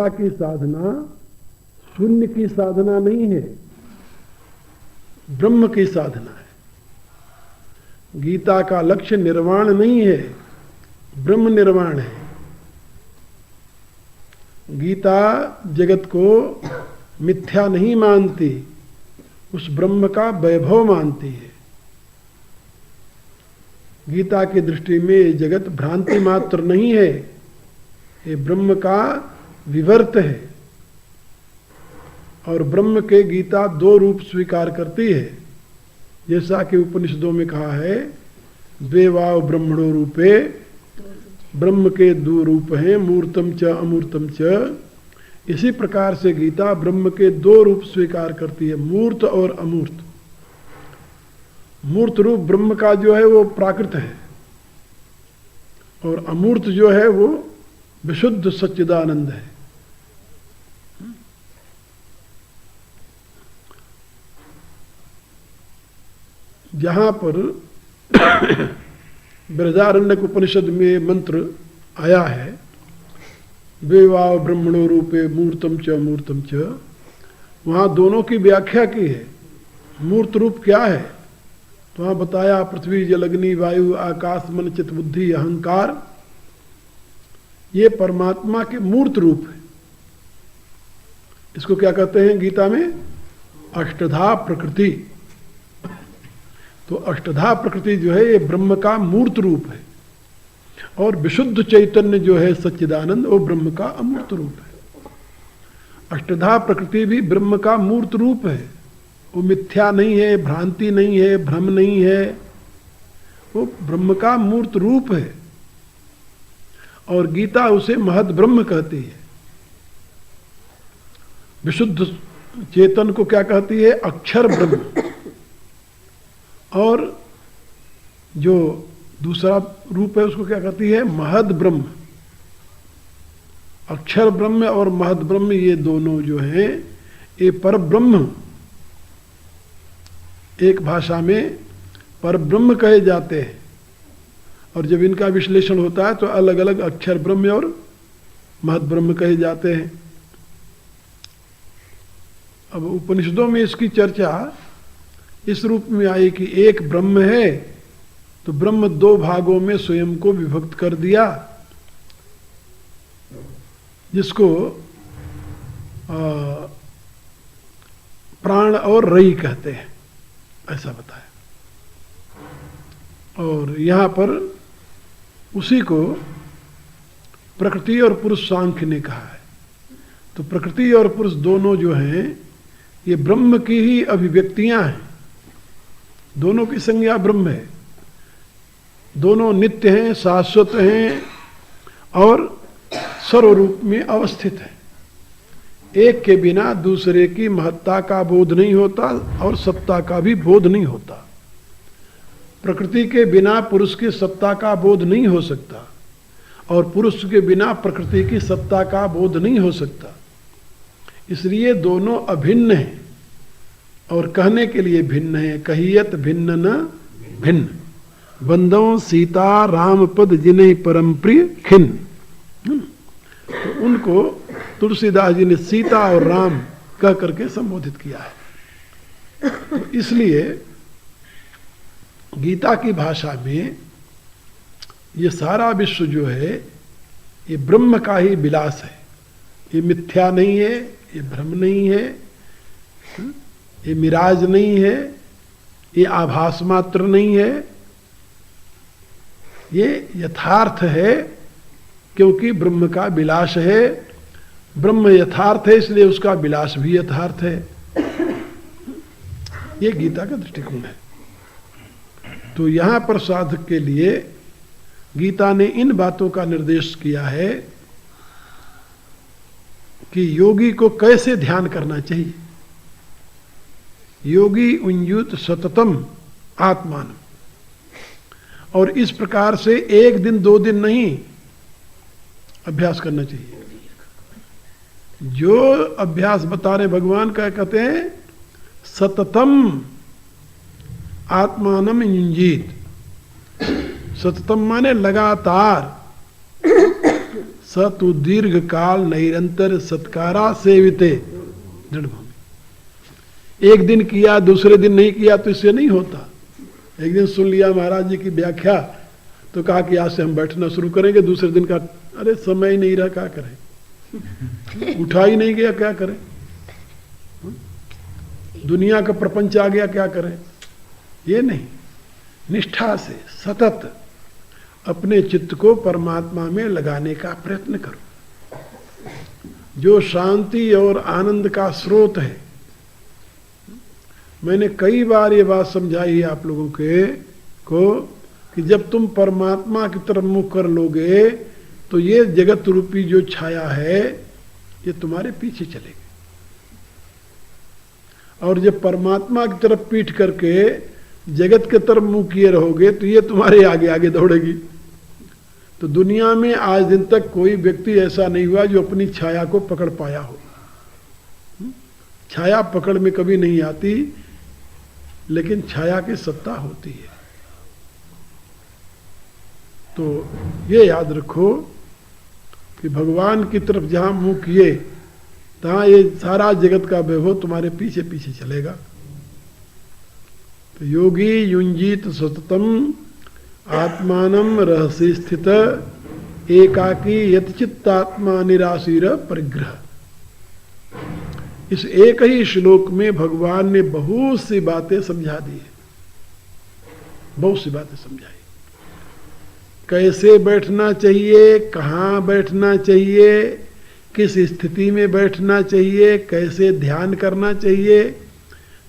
की साधना शून्य की साधना नहीं है, ब्रह्म की साधना है। गीता का लक्ष्य निर्वाण नहीं है, ब्रह्म निर्वाण है। गीता जगत को मिथ्या नहीं मानती, उस ब्रह्म का वैभव मानती है। गीता की दृष्टि में ये जगत भ्रांति मात्र नहीं है, ये ब्रह्म का विवर्त है। और ब्रह्म के गीता दो रूप स्वीकार करती है, जैसा कि उपनिषदों में कहा है, द्वेवाव ब्रह्मणो रूपे, ब्रह्म के दो रूप हैं, मूर्तम च अमूर्तम च। इसी प्रकार से गीता ब्रह्म के दो रूप स्वीकार करती है, मूर्त और अमूर्त। मूर्त रूप ब्रह्म का जो है वो प्राकृत है, और अमूर्त जो है वो विशुद्ध सच्चिदानंद है। जहां पर बृहदारण्यक उपनिषद में मंत्र आया है, द्वेवाव ब्रह्मणो रूपे मूर्तम च अमूर्तम च, वहां दोनों की व्याख्या की है। मूर्त रूप क्या है तो वहां बताया, पृथ्वी जल अग्नि वायु आकाश मन चित्त बुद्धि अहंकार, ये परमात्मा के मूर्त रूप है। इसको क्या कहते हैं गीता में? अष्टधा प्रकृति। तो अष्टधा प्रकृति जो है ये ब्रह्म का मूर्त रूप है, और विशुद्ध चैतन्य जो है सच्चिदानंद, वो ब्रह्म का अमूर्त रूप है। अष्टधा प्रकृति भी ब्रह्म का मूर्त रूप है, वो मिथ्या नहीं है, भ्रांति नहीं है, भ्रम नहीं है, वो ब्रह्म का मूर्त रूप है। और गीता उसे महद ब्रह्म कहती है। विशुद्ध चेतन को क्या कहती है? अक्षर ब्रह्म। और जो दूसरा रूप है उसको क्या कहती है? महद ब्रह्म। अक्षर ब्रह्म और महद ब्रह्म, ये दोनों जो हैं ये पर ब्रह्म, एक भाषा में पर ब्रह्म कहे जाते हैं। और जब इनका विश्लेषण होता है तो अलग अलग अक्षर ब्रह्म और महद ब्रह्म कहे जाते हैं। अब उपनिषदों में इसकी चर्चा इस रूप में आई कि एक ब्रह्म है, तो ब्रह्म दो भागों में स्वयं को विभक्त कर दिया, जिसको प्राण और रई कहते हैं, ऐसा बताया। और यहां पर उसी को प्रकृति और पुरुष सांख्य ने कहा है। तो प्रकृति और पुरुष दोनों जो हैं ये ब्रह्म की ही अभिव्यक्तियां हैं, दोनों की संज्ञा ब्रह्म है। दोनों नित्य हैं, शाश्वत हैं और सर्वरूप में अवस्थित हैं। एक के बिना दूसरे की महत्ता का बोध नहीं होता और सत्ता का भी बोध नहीं होता। प्रकृति के बिना पुरुष की सत्ता का बोध नहीं हो सकता, और पुरुष के बिना प्रकृति की सत्ता का बोध नहीं हो सकता। इसलिए दोनों अभिन्न हैं और कहने के लिए भिन्न है। कहियत भिन्न न भिन्न, बंदों सीता राम पद जिन्हें परम प्रिय खिन्न। तो उनको तुलसीदास जी ने सीता और राम कह करके संबोधित किया है। तो इसलिए गीता की भाषा में ये सारा विश्व जो है ये ब्रह्म का ही विलास है। ये मिथ्या नहीं है, ये भ्रम नहीं है, ये मिराज नहीं है, ये आभास मात्र नहीं है, ये यथार्थ है, क्योंकि ब्रह्म का विलास है। ब्रह्म यथार्थ है, इसलिए उसका विलास भी यथार्थ है। ये गीता का दृष्टिकोण है। तो यहां पर साधक के लिए गीता ने इन बातों का निर्देश किया है कि योगी को कैसे ध्यान करना चाहिए। योगी उन्युत सततम आत्मान, और इस प्रकार से एक दिन दो दिन नहीं अभ्यास करना चाहिए। जो अभ्यास बता रहे भगवान का कहते हैं सततम आत्मानम युंजीत। सततम माने लगातार, स तु दीर्घ काल निरंतर सत्कारा सेविते दृढ़ भूमि। एक दिन किया दूसरे दिन नहीं किया तो इससे नहीं होता। एक दिन सुन लिया महाराज जी की व्याख्या तो कहा कि आज से हम बैठना शुरू करेंगे, दूसरे दिन का अरे समय ही नहीं रहा, क्या करें, उठा ही नहीं गया, क्या करें, दुनिया का प्रपंच आ गया, क्या करें। ये नहीं, निष्ठा से सतत अपने चित्त को परमात्मा में लगाने का प्रयत्न करो। जो शांति और आनंद का स्रोत है, मैंने कई बार ये बात समझाई है आप लोगों को कि जब तुम परमात्मा की तरफ मुख कर लोगे तो ये जगत रूपी जो छाया है ये तुम्हारे पीछे चलेगी, और जब परमात्मा की तरफ पीठ करके जगत के तरफ मुंह किए रहोगे तो ये तुम्हारे आगे आगे दौड़ेगी। तो दुनिया में आज दिन तक कोई व्यक्ति ऐसा नहीं हुआ जो अपनी छाया को पकड़ पाया हो। छाया पकड़ में कभी नहीं आती, लेकिन छाया की सत्ता होती है। तो ये याद रखो कि भगवान की तरफ जहां मुंह किए तहां ये सारा जगत का वैभव तुम्हारे पीछे पीछे चलेगा। तो योगी युंजीत सततम आत्मानम रहस्य स्थित एकाकी यतचित्तात्मा निराशीर परिग्रह। इस एक ही श्लोक में भगवान ने बहुत सी बातें समझा दी है, बहुत सी बातें समझाई। कैसे बैठना चाहिए, कहाँ बैठना चाहिए, किस स्थिति में बैठना चाहिए, कैसे ध्यान करना चाहिए,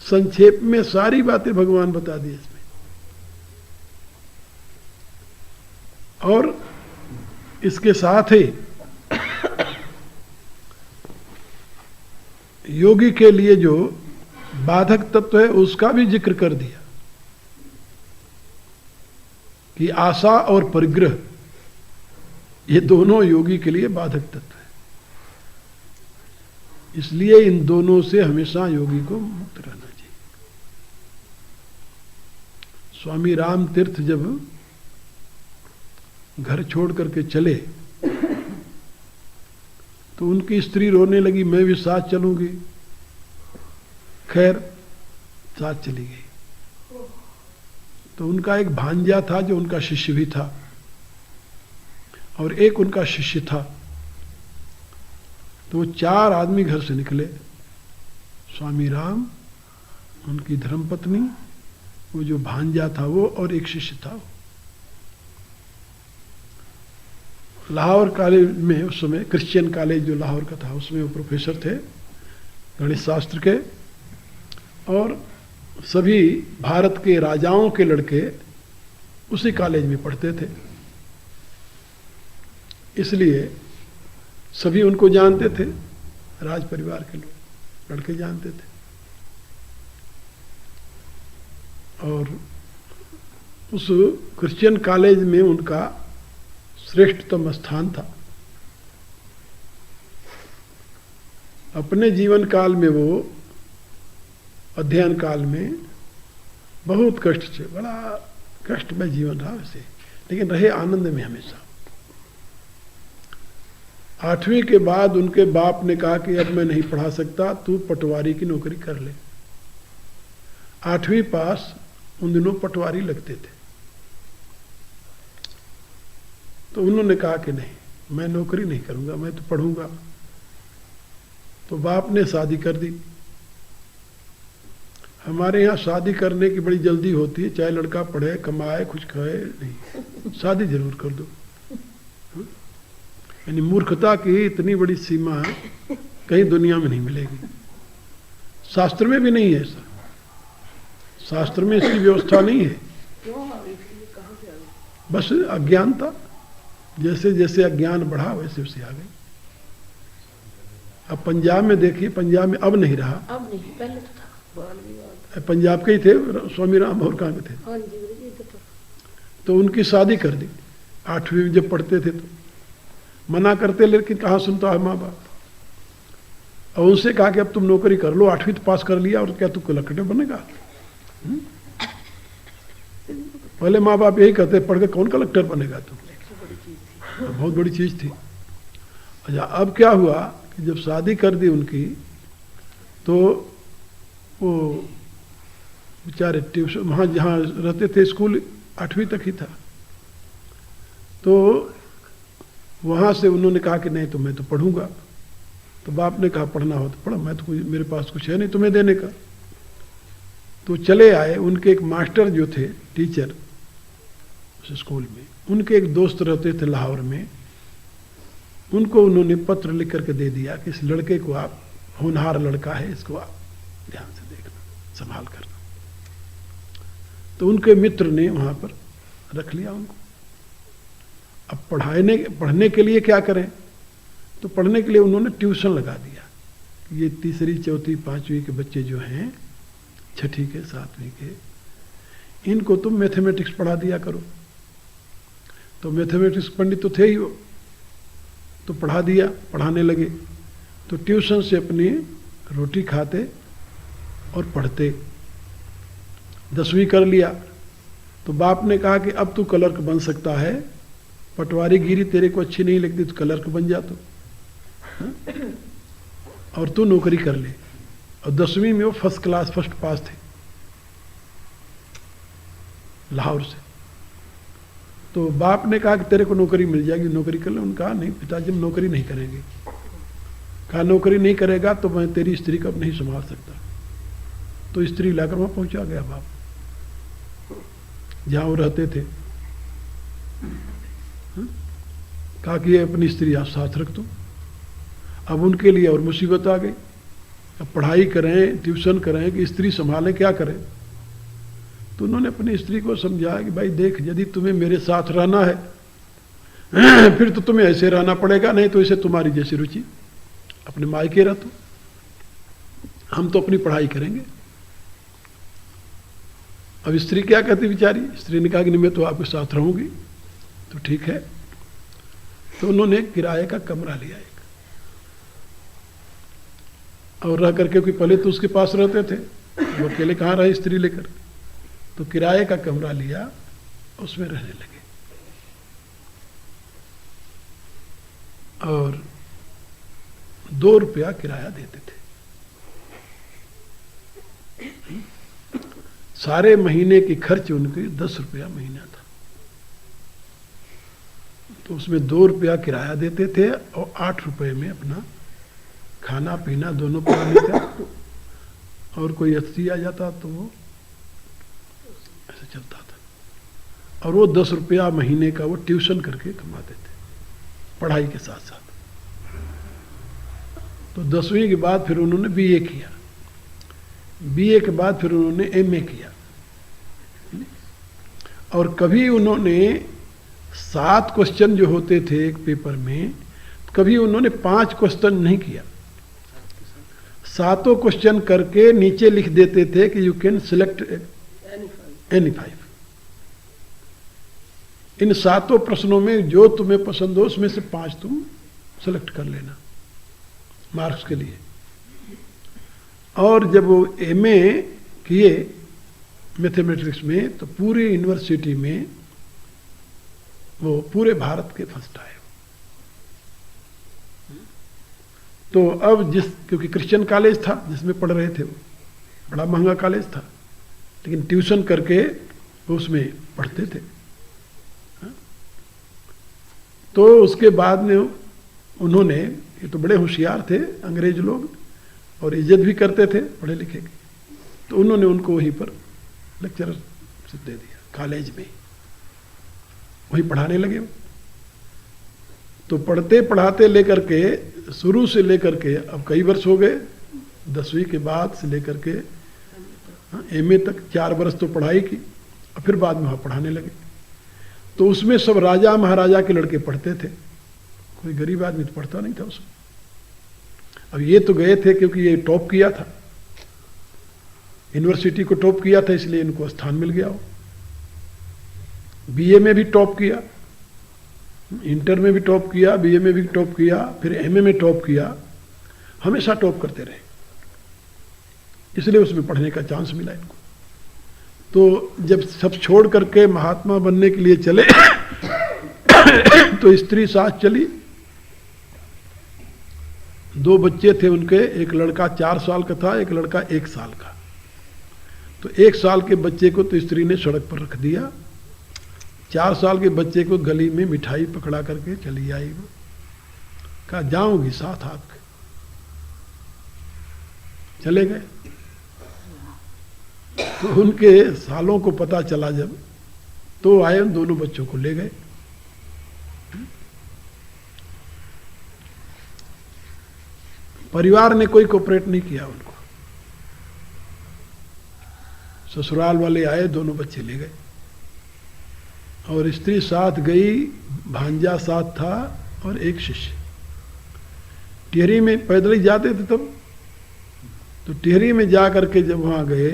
संक्षेप में सारी बातें भगवान बता दी इसमें। और इसके साथ ही योगी के लिए जो बाधक तत्व है उसका भी जिक्र कर दिया कि आशा और परिग्रह ये दोनों योगी के लिए बाधक तत्व है। इसलिए इन दोनों से हमेशा योगी को मुक्त रहना चाहिए। स्वामी राम तीर्थ जब घर छोड़ करके चले तो उनकी स्त्री रोने लगी, मैं भी साथ चलूंगी। खैर साथ चली गई। तो उनका एक भांजा था जो उनका शिष्य भी था, और एक उनका शिष्य था। तो वो 4 आदमी घर से निकले, स्वामी राम, उनकी धर्मपत्नी, वो जो भांजा था वो, और एक शिष्य था। लाहौर कॉलेज में उस समय, क्रिश्चियन कॉलेज जो लाहौर का था, उसमें वो प्रोफेसर थे गणित शास्त्र के, और सभी भारत के राजाओं के लड़के उसी कॉलेज में पढ़ते थे। इसलिए सभी उनको जानते थे, राज परिवार के लोग लड़के जानते थे। और उस क्रिश्चियन कॉलेज में उनका श्रेष्ठतम स्थान था। अपने जीवन काल में वो अध्ययन काल में बहुत कष्ट से, बड़ा कष्टमय जीवन रहा वैसे, लेकिन रहे आनंद में हमेशा। 8वीं के बाद उनके बाप ने कहा कि अब मैं नहीं पढ़ा सकता, तू पटवारी की नौकरी कर ले। 8वीं पास उन दिनों पटवारी लगते थे। तो उन्होंने कहा कि नहीं, मैं नौकरी नहीं करूंगा, मैं तो पढ़ूंगा। तो बाप ने शादी कर दी। हमारे यहाँ शादी करने की बड़ी जल्दी होती है, चाहे लड़का पढ़े, कमाए, कुछ खाए, नहीं, शादी जरूर कर दो। यानी मूर्खता की इतनी बड़ी सीमा कहीं दुनिया में नहीं मिलेगी। शास्त्र में भी नहीं है ऐसा, शास्त्र में इसकी व्यवस्था नहीं है। बस अज्ञानता, जैसे जैसे अज्ञान बढ़ा वैसे वैसे आ गई। अब पंजाब में देखिए, पंजाब में अब नहीं रहा, अब नहीं, पहले तो था। पंजाब के ही थे स्वामी राम, और कहाँ के थे। हाँ जी, तो उनकी शादी कर दी। 8वीं में जब पढ़ते थे तो मना करते, लेकिन कहाँ सुनता है माँ बाप। और उनसे कहा कि अब तुम नौकरी कर लो, 8वीं तो पास कर लिया, और क्या तू कलेक्टर बनेगा। पहले माँ बाप यही कहते, पढ़ के कौन कलेक्टर बनेगा तू, तो बहुत बड़ी चीज थी। अच्छा, अब क्या हुआ कि जब शादी कर दी उनकी, तो वो बेचारे ट्यूशन वहाँ जहाँ रहते थे, स्कूल 8वीं तक ही था, तो वहाँ से उन्होंने कहा कि नहीं तो मैं तो पढ़ूंगा। तो बाप ने कहा पढ़ना हो तो पढ़ो, मैं तो मेरे पास कुछ है नहीं तुम्हें देने का। तो चले आए। उनके एक मास्टर जो थे, टीचर उस स्कूल में, उनके एक दोस्त रहते थे लाहौर में, उनको उन्होंने पत्र लिख करके दे दिया कि इस लड़के को आप, होनहार लड़का है, इसको आप ध्यान से देखना, संभाल करना। तो उनके मित्र ने वहाँ पर रख लिया उनको। अब पढ़ने के लिए क्या करें, तो पढ़ने के लिए उन्होंने ट्यूशन लगा दिया। ये 3री 4ठी 5वीं के बच्चे जो हैं, 6ठी के 7वीं के, इनको तुम मैथमेटिक्स पढ़ा दिया करो। तो मैथमेटिक्स पंडित तो थे ही वो, तो पढ़ा दिया, पढ़ाने लगे। तो ट्यूशन से अपनी रोटी खाते और पढ़ते। 10वीं कर लिया तो बाप ने कहा कि अब तू क्लर्क बन सकता है, पटवारी गिरी तेरे को अच्छी नहीं लगती तो क्लर्क बन जा तू, और तू नौकरी कर ले। और 10वीं में वो फर्स्ट पास थे लाहौर से। तो बाप ने कहा कि तेरे को नौकरी मिल जाएगी, नौकरी कर ले। उनका नहीं पिताजी, हम नौकरी नहीं करेंगे। कहा नौकरी नहीं करेगा तो मैं तेरी स्त्री को अब नहीं संभाल सकता। तो स्त्री लाकर वहां पहुंचा गया बाप, जहां वो रहते थे। कहा कि ये अपनी स्त्री आप साथ रख दो। अब उनके लिए और मुसीबत आ गई। अब पढ़ाई करें, ट्यूशन करें कि स्त्री संभालें, क्या करें। तो उन्होंने अपनी स्त्री को समझाया कि भाई देख, यदि तुम्हें मेरे साथ रहना है फिर तो तुम्हें ऐसे रहना पड़ेगा, नहीं तो इसे तुम्हारी जैसी रुचि, अपने मायके रह तो, हम तो अपनी पढ़ाई करेंगे। अब स्त्री क्या कहती बेचारी, स्त्री ने कहा कि नहीं मैं तो आपके साथ रहूंगी। तो ठीक है। तो उन्होंने किराए का कमरा लिया एक, और रह करके, क्योंकि पहले तो उसके पास रहते थे, वो अकेले कहाँ रहे स्त्री लेकर, तो किराए का कमरा लिया, उसमें रहने लगे। और 2 रुपया किराया देते थे। सारे महीने की खर्च उनकी 10 रुपया महीना था। तो उसमें 2 रुपया किराया देते थे और 8 रुपये में अपना खाना पीना दोनों पानी का, और कोई अतिथि आ जाता तो वो ऐसे चलता था। और वो 10 रुपया महीने का वो ट्यूशन करके कमाते थे, पढ़ाई के साथ साथ। तो 10वीं के बाद फिर उन्होंने बीए किया। बीए के बाद फिर उन्होंने एमए किया। और कभी उन्होंने 7 क्वेश्चन जो होते थे एक पेपर में, कभी उन्होंने 5 क्वेश्चन नहीं किया। 7 क्वेश्चन करके नीचे लिख देते थे कि यू कैन सिलेक्ट एनी 5। इन 7 प्रश्नों में जो तुम्हें पसंद हो उसमें से 5 तुम सेलेक्ट कर लेना मार्क्स के लिए। और जब वो एमए किए मैथमेटिक्स में, तो पूरी यूनिवर्सिटी में वो पूरे भारत के फर्स्ट आए। तो अब क्योंकि क्रिश्चियन कॉलेज था जिसमें पढ़ रहे थे, वो बड़ा महंगा कॉलेज था, लेकिन ट्यूशन करके वो उसमें पढ़ते थे। तो उसके बाद में उन्होंने, ये तो बड़े होशियार थे अंग्रेज लोग, और इज्जत भी करते थे पढ़े लिखे की, तो उन्होंने उनको वहीं पर लेक्चरर से दे दिया कॉलेज में, वहीं पढ़ाने लगे। तो पढ़ते पढ़ाते लेकर के, शुरू से लेकर के अब कई वर्ष हो गए, 10वीं के बाद से लेकर के एमए तक 4 वर्ष तो पढ़ाई की, और फिर बाद में वहाँ पढ़ाने लगे। तो उसमें सब राजा महाराजा के लड़के पढ़ते थे, कोई गरीब आदमी तो पढ़ता नहीं था उसमें। अब ये तो गए थे क्योंकि ये टॉप किया था, यूनिवर्सिटी को टॉप किया था, इसलिए इनको स्थान मिल गया हो। बीए में भी टॉप किया, इंटर में भी टॉप किया, बीए में भी टॉप किया, फिर एमए में टॉप किया, हमेशा टॉप करते रहे, इसलिए उसमें पढ़ने का चांस मिला इनको। तो जब सब छोड़ करके महात्मा बनने के लिए चले तो स्त्री साथ चली, 2 बच्चे थे उनके, एक लड़का 4 साल का था, एक लड़का 1 साल का। तो 1 साल के बच्चे को तो स्त्री ने सड़क पर रख दिया, 4 साल के बच्चे को गली में मिठाई पकड़ा करके चली आई। वो कहा जाऊंगी साथ आपके, चले गए। तो उनके सालों को पता चला जब, तो आए उन दोनों बच्चों को ले गए। परिवार ने कोई कोऑपरेट नहीं किया उनको। ससुराल वाले आए, दोनों बच्चे ले गए और स्त्री साथ गई, भांजा साथ था और एक शिष्य। टिहरी में पैदल ही जाते थे तब। तो टिहरी में जा करके जब वहां गए,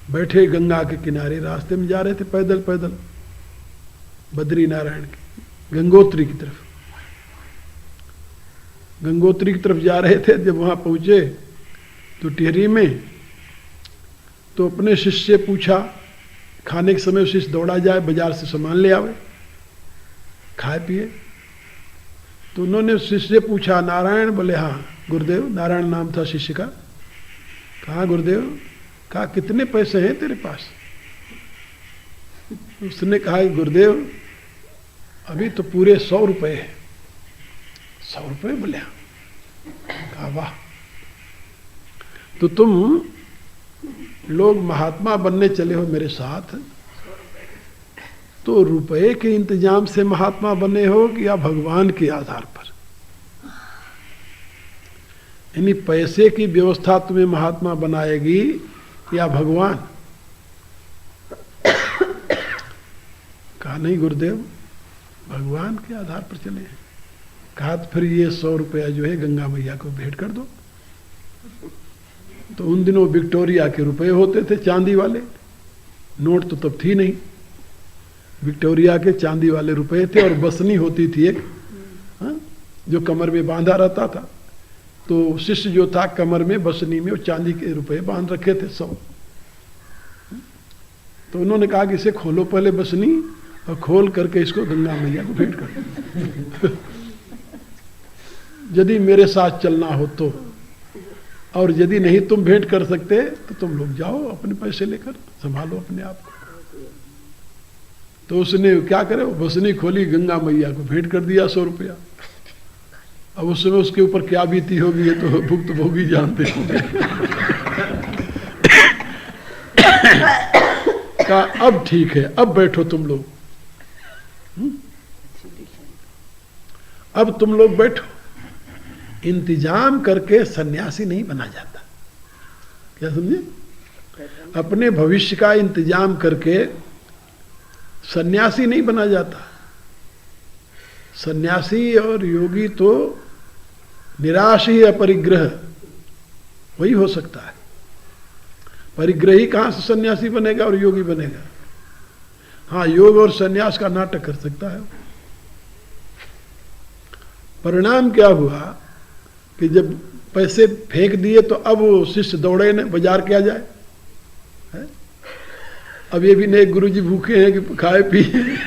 बैठे गंगा के किनारे, रास्ते में जा रहे थे पैदल पैदल बद्री नारायण के गंगोत्री की तरफ। गंगोत्री की तरफ जा रहे थे। जब वहां पहुंचे तो टिहरी में, तो अपने शिष्य से पूछा, खाने के समय शिष्य दौड़ा जाए बाजार से सामान ले आवे, खाए पिए। तो उन्होंने शिष्य से पूछा, नारायण? बोले हाँ गुरुदेव। नारायण नाम था शिष्य का। कहा गुरुदेव? कहा कितने पैसे हैं तेरे पास? उसने कहा गुरुदेव अभी तो पूरे 100 रुपए है। 100 रुपये? बोले हाँ। कहा वाह, तो तुम लोग महात्मा बनने चले हो मेरे साथ, तो रुपए के इंतजाम से महात्मा बने हो कि या भगवान के आधार पर? यानी पैसे की व्यवस्था तुम्हें महात्मा बनाएगी या भगवान? कहा नहीं गुरुदेव, भगवान के आधार पर चले हैं। कहा तो फिर ये 100 रुपया जो है गंगा मैया को भेंट कर दो। तो उन दिनों विक्टोरिया के रुपए होते थे, चांदी वाले, नोट तो तब थी नहीं। विक्टोरिया के चांदी वाले रुपए थे और बसनी होती थी एक, जो कमर में बांधा रहता था। तो शिष्य जो था कमर में बसनी में वो चांदी के रुपए बांध रखे थे 100। तो उन्होंने कहा कि इसे खोलो पहले बसनी, और खोल करके इसको गंगा मैया को भेंट कर यदि मेरे साथ चलना हो तो, और यदि नहीं तुम भेंट कर सकते तो तुम लोग जाओ अपने पैसे लेकर, संभालो अपने आप को। तो उसने क्या करे, वो बसनी खोली, गंगा मैया को भेंट कर दिया 100 रुपया। अब उस समय उसके ऊपर क्या बीती होगी ये तो भुक्त भोगी जानते होंगे। कहा अब ठीक है, अब बैठो तुम लोग, अब तुम लोग बैठो। इंतजाम करके सन्यासी नहीं बना जाता, क्या समझे? अपने भविष्य का इंतजाम करके सन्यासी नहीं बना जाता। सन्यासी और योगी तो निराश ही अपरिग्रह वही हो सकता है। परिग्रही कहां से सन्यासी बनेगा और योगी बनेगा? हाँ, योग और सन्यास का नाटक कर सकता है। परिणाम क्या हुआ कि जब पैसे फेंक दिए तो अब वो शिष्य दौड़े ने बाजार क्या जाए है? अब ये भी नहीं गुरुजी भूखे हैं कि खाए पिए।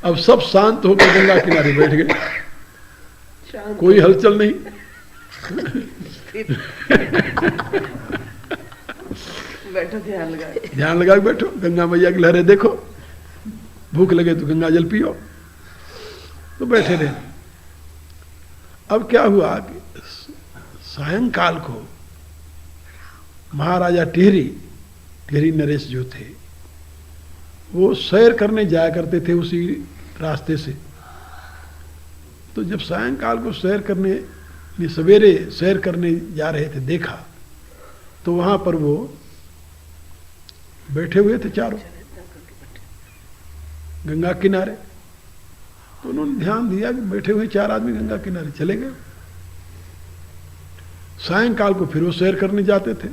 अब सब शांत होकर गंगा किनारे बैठ गए, कोई हलचल नहीं। बैठो, ध्यान लगा के बैठो, गंगा मैया की लहरें देखो, भूख लगे तो गंगा जल पियो। तो बैठे रहे। अब क्या हुआ कि सायंकाल को महाराजा टिहरी नरेश जो थे, वो सैर करने जाया करते थे उसी रास्ते से। तो जब सायंकाल को सैर करने, सवेरे सैर करने जा रहे थे, देखा तो वहां पर वो बैठे हुए थे चारों गंगा किनारे। तो उन्होंने ध्यान दिया कि बैठे हुए 4 आदमी गंगा किनारे, चले गए। सायंकाल को फिर वो सैर करने जाते थे।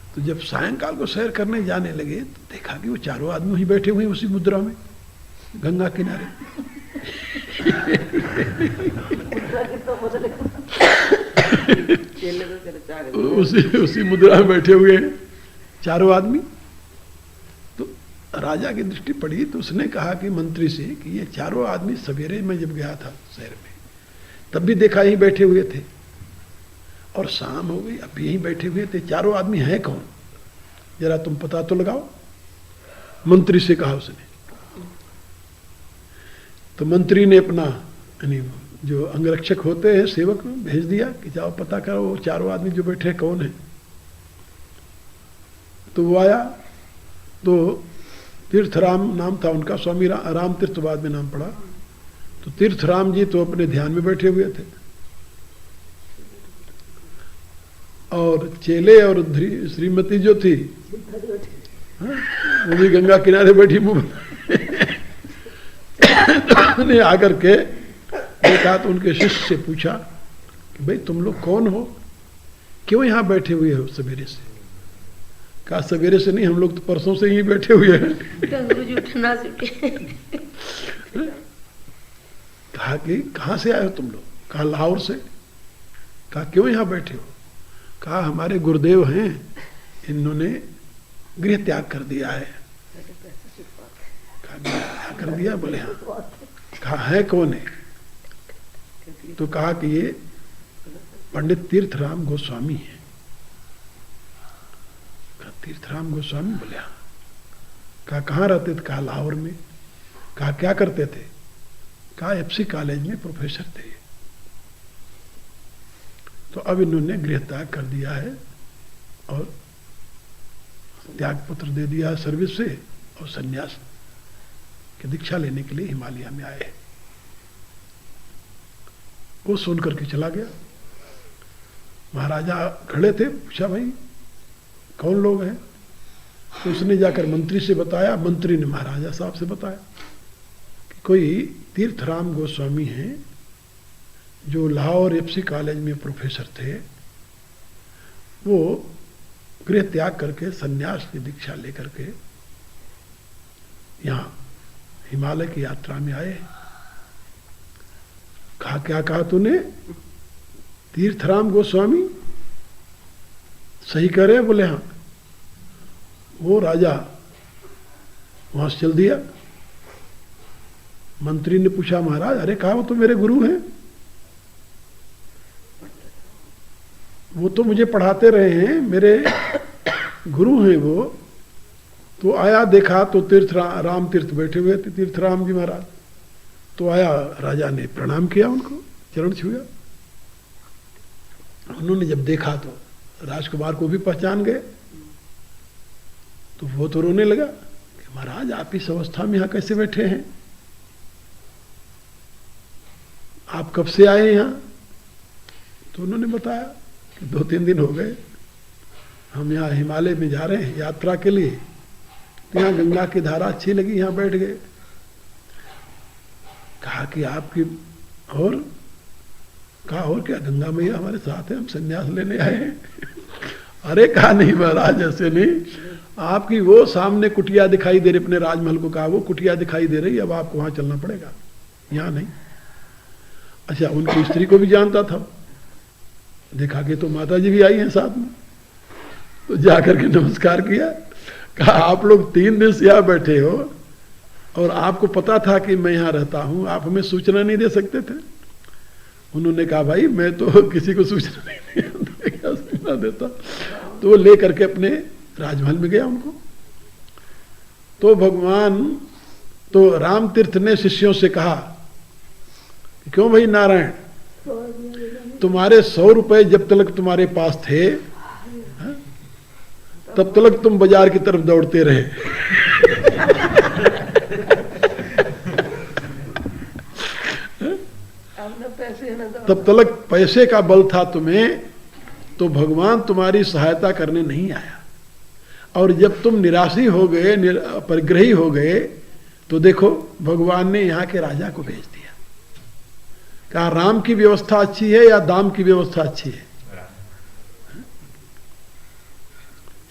तो जब सायंकाल को सैर करने जाने लगे तो देखा कि वो 4 आदमी वहीं बैठे हुए उसी मुद्रा में गंगा किनारे। उसी मुद्रा में बैठे हुए हैं 4 आदमी। तो राजा की दृष्टि पड़ी तो उसने कहा कि मंत्री से कि ये चारों आदमी, सवेरे में जब गया था शहर में तब भी देखा यहीं बैठे हुए थे, और शाम हो गई अब यहीं बैठे हुए थे, चारों आदमी हैं कौन, जरा तुम पता तो लगाओ, मंत्री से कहा उसने। तो मंत्री ने अपना यानी जो अंगरक्षक होते हैं सेवक भेज दिया कि जाओ पता करो वो चारों आदमी जो बैठे कौन है। तो वो आया, तो तीर्थराम नाम था उनका, स्वामी राम तीर्थ बाद में नाम पड़ा। तो तीर्थराम जी तो अपने ध्यान में बैठे हुए थे, और चेले और श्रीमती जो थी वो भी गंगा किनारे बैठी मुंह ने आकर के देखा तो उनके शिष्य से पूछा कि भाई तुम लोग कौन हो, क्यों यहाँ बैठे हुए हो सवेरे से। कहा सवेरे से नहीं, हम लोग तो परसों से ही बैठे हुए हैं। कहा कि कहाँ से आए हो तुम लोग। कहा लाहौर से। कहा क्यों यहाँ बैठे हो। कहा हमारे गुरुदेव हैं, इन्होंने गृह त्याग कर दिया है। कहा क्या कर दिया। बोले हाँ। कहा है कौन है। तो कहा कि ये पंडित तीर्थराम गोस्वामी है। कहा तीर्थराम गोस्वामी। बोले हाँ। कहा कहाँ रहते थे। कहा लाहौर में। कहा क्या करते थे। कहा एफसी कॉलेज में प्रोफेसर थे। तो अब इन्होंने गृह त्याग कर दिया है और त्याग पत्र दे दिया सर्विस से, और सन्यास की दीक्षा लेने के लिए हिमालय में आए। वो सुन करके चला गया। महाराजा खड़े थे, पूछा भाई कौन लोग हैं। तो उसने जाकर मंत्री से बताया, मंत्री ने महाराजा साहब से बताया कि कोई तीर्थराम गोस्वामी हैं जो लाहौर एफसी कॉलेज में प्रोफेसर थे, वो गृह त्याग करके सन्यास की दीक्षा लेकर के यहाँ हिमालय की यात्रा में आए। कहा क्या कहा तूने। तीर्थराम गोस्वामी सही कह रहे हैं। बोले हाँ। वो राजा वहां से चल दिया। मंत्री ने पूछा महाराज, अरे कहा वो तो मेरे गुरु हैं, वो तो मुझे पढ़ाते रहे हैं, मेरे गुरु हैं वो। तो आया देखा तो राम तीर्थ बैठे हुए थे, तीर्थराम जी महाराज। तो आया, राजा ने प्रणाम किया, उनको चरण छुआ। उन्होंने जब देखा तो राजकुमार को भी पहचान गए। तो वो तो रोने लगा कि महाराज आप इस अवस्था में यहाँ कैसे बैठे हैं, आप कब से आए यहाँ। तो उन्होंने बताया कि 2-3 दिन हो गए, हम यहाँ हिमालय में जा रहे हैं यात्रा के लिए, तो यहाँ गंगा की धारा अच्छी लगी, यहाँ बैठ गए। कहा कि आपकी और कहा और क्या, गंगा मैया हमारे साथ है, हम संन्यास लेने आए हैं। अरे कहा नहीं महाराज ऐसे नहीं, आपकी वो सामने कुटिया दिखाई दे रही, अपने राजमहल को कहा वो कुटिया दिखाई दे रही, अब आपको वहां चलना पड़ेगा, यहाँ नहीं। अच्छा, उनकी स्त्री को भी जानता था, देखा कि तो माता जी भी आई हैं साथ में। तो जाकर के नमस्कार किया, कहा आप लोग 3 दिन से यहाँ बैठे हो और आपको पता था कि मैं यहाँ रहता हूँ, आप हमें सूचना नहीं दे सकते थे। उन्होंने कहा भाई मैं तो किसी को सूचना नहीं देता, क्या सूचना देता। तो वो ले करके अपने राजमहल में गया उनको। तो भगवान, तो राम तीर्थ ने शिष्यों से कहा, क्यों भाई नारायण, तुम्हारे 100 रुपए जब तक तुम्हारे पास थे तब तक तुम बाजार की तरफ दौड़ते रहे। तब तक पैसे का बल था तुम्हें, तो भगवान तुम्हारी सहायता करने नहीं आया। और जब तुम निराशी हो गए, परिग्रही हो गए, तो देखो भगवान ने यहाँ के राजा को भेज दिया। कहा राम की व्यवस्था अच्छी है या दाम की व्यवस्था अच्छी है।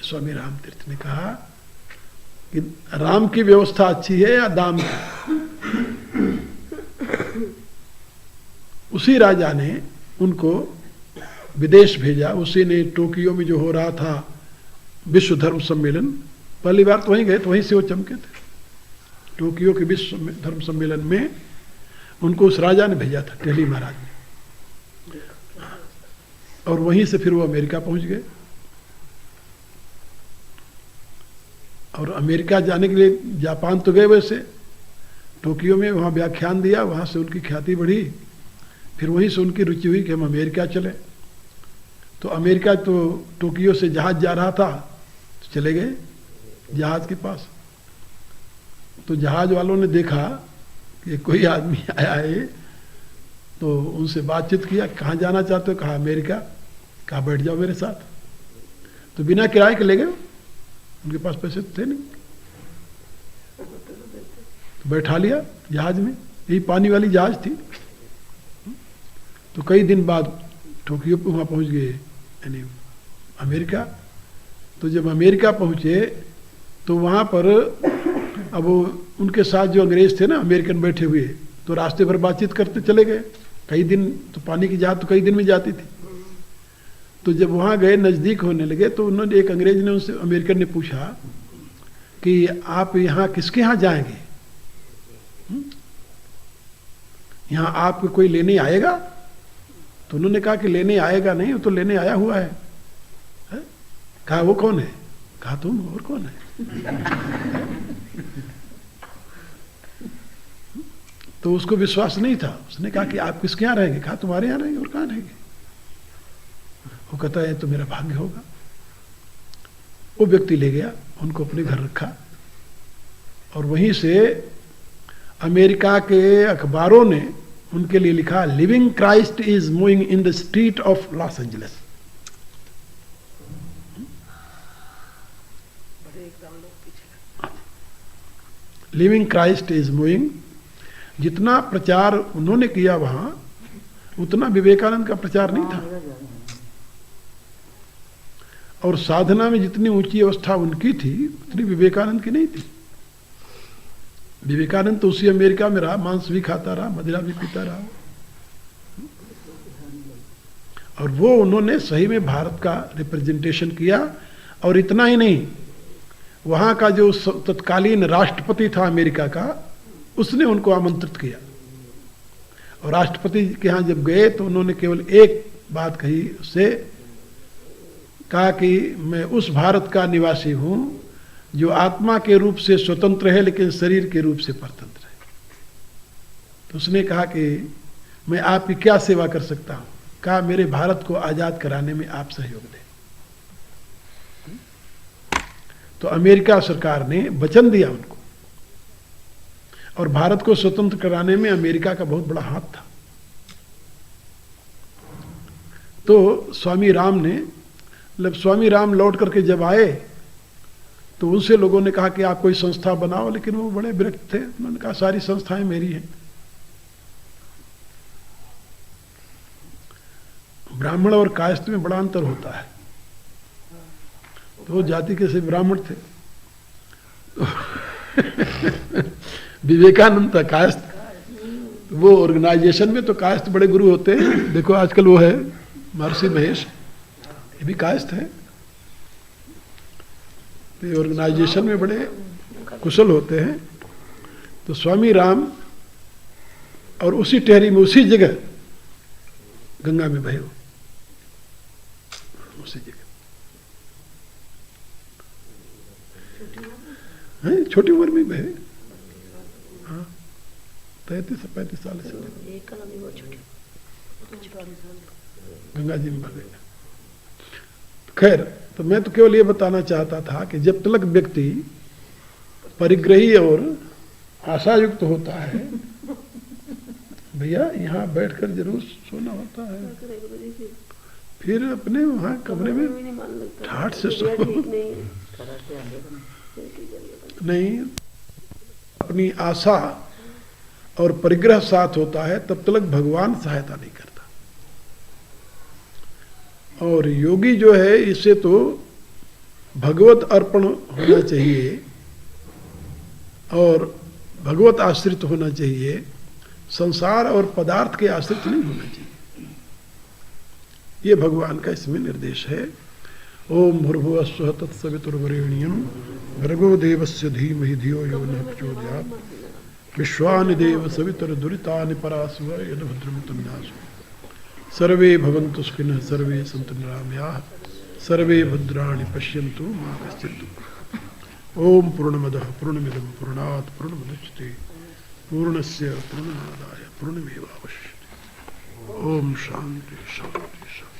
स्वामी राम तीर्थ ने कहा कि राम की व्यवस्था अच्छी है या दाम की। उसी राजा ने उनको विदेश भेजा, उसी ने टोक्यो में जो हो रहा था विश्व धर्म सम्मेलन, पहली बार तो वहीं गए तो वहीं से वो चमके थे। टोक्यो के विश्व धर्म सम्मेलन में उनको उस राजा ने भेजा था, टेली महाराज ने, और वहीं से फिर वो अमेरिका पहुंच गए। और अमेरिका जाने के लिए जापान तो गए वैसे, टोक्यो में वहाँ व्याख्यान दिया, वहाँ से उनकी ख्याति बढ़ी। फिर वहीं से उनकी रुचि हुई कि हम अमेरिका चले। तो अमेरिका तो टोक्यो से जहाज जा रहा था, तो चले गए जहाज के पास। तो जहाज वालों ने देखा कि कोई आदमी आया है, तो उनसे बातचीत किया, कहाँ जाना चाहते हो? कहा अमेरिका। कहा बैठ जाओ मेरे साथ। तो बिना किराए के ले गए, उनके पास पैसे थे नहीं, तो बैठा लिया जहाज में। यही पानी वाली जहाज थी। तो कई दिन बाद टोक्यो पे वहाँ पहुँच गए, यानी अमेरिका। तो जब अमेरिका पहुँचे तो वहाँ पर अब उनके साथ जो अंग्रेज थे ना, अमेरिकन बैठे हुए, तो रास्ते भर बातचीत करते चले गए। कई दिन, तो पानी की जहाज तो कई दिन में जाती थी। तो जब वहाँ गए, नज़दीक होने लगे, तो उन्होंने, एक अंग्रेज ने उनसे, अमेरिकन ने पूछा कि आप यहाँ किसके यहाँ जाएंगे? यहाँ आपको कोई लेने आएगा? तो उन्होंने कहा कि लेने आएगा नहीं, वो तो लेने आया हुआ है। कहा वो कौन है? कहा तुम, और कौन है? तो उसको विश्वास नहीं था। उसने कहा कि आप किसके यहाँ रहेंगे? कहा तुम्हारे यहाँ रहेंगे, और कहाँ रहेंगे? वो कहता है तो मेरा भाग्य होगा। वो व्यक्ति ले गया, उनको अपने घर रखा, और वहीं से अमेरिका के अखबारों ने उनके लिए लिखा, living Christ is moving in the street of Los Angeles. Living Christ is moving. जितना प्रचार उन्होंने किया वहां, उतना विवेकानंद का प्रचार नहीं था। और साधना में जितनी ऊंची अवस्था उनकी थी, उतनी विवेकानंद की नहीं थी। विवेकानंद तो उसी अमेरिका में रहा, मांस भी खाता रहा, मदिरा भी पीता रहा, और वो उन्होंने सही में भारत का रिप्रेजेंटेशन किया। और इतना ही नहीं, वहाँ का जो तत्कालीन राष्ट्रपति था अमेरिका का, उसने उनको आमंत्रित किया। और राष्ट्रपति के यहाँ जब गए तो उन्होंने केवल एक बात कही, उससे कहा कि मैं उस भारत का निवासी हूँ जो आत्मा के रूप से स्वतंत्र है, लेकिन शरीर के रूप से परतंत्र है। तो उसने कहा कि मैं आपकी क्या सेवा कर सकता हूँ? कहा मेरे भारत को आज़ाद कराने में आप सहयोग दें। तो अमेरिका सरकार ने वचन दिया उनको, और भारत को स्वतंत्र कराने में अमेरिका का बहुत बड़ा हाथ था। तो स्वामी राम ने, मतलब स्वामी राम लौट करके जब आए तो उनसे लोगों ने कहा कि आप कोई संस्था बनाओ, लेकिन वो बड़े विरक्त थे। उन्होंने कहा सारी संस्थाएं मेरी हैं। ब्राह्मण और कायस्थ में बड़ा अंतर होता है। तो वो जाति के से ब्राह्मण थे, तो विवेकानंद था कायस्थ। वो ऑर्गेनाइजेशन में तो कायस्थ बड़े गुरु होते हैं। देखो आजकल वो है महर्षि महेश, ये भी कायस्थ है। तो ऑर्गेनाइजेशन में बड़े कुशल होते हैं। तो स्वामी राम और उसी टहरी में, उसी जगह गंगा में बहे, उसी जगह हैं, छोटी उम्र में बहे। हाँ, 33-35 साल से गंगा जी में बहे। खैर, तो मैं तो केवल ये बताना चाहता था कि जब तक व्यक्ति परिग्रही और आशायुक्त होता है, भैया यहाँ बैठकर जरूर सोना होता है, फिर अपने वहाँ कमरे में ठाठ से सो नहीं, अपनी आशा और परिग्रह साथ होता है, तब तक भगवान सहायता नहीं करता। और योगी जो है, इसे तो भगवत अर्पण होना चाहिए और भगवत आश्रित होना चाहिए, संसार और पदार्थ के आश्रित नहीं होना चाहिए। ये भगवान का इसमें निर्देश है। ओम भूर्भुवः स्वः तत्सवितुर्वरेण्यं भर्गो देवस्य धीमहि धियो यो नः प्रचोदयात् विश्वानि देव सवितुर्दुरितानि परासुव यद्भद्रं तन्नासु सर्वे भवन्तु सुखिनः सर्वे सन्तु निरामयाः सर्वे भद्राणि पश्यन्तु मा कश्चित् दुःखम् ओम पूर्णमदः पूर्णमिदं पूर्णात् पूर्णमुदच्यते पूर्णस्य पूर्णमादाय पूर्णमेवावशिष्यते ओम शांति शांति शांति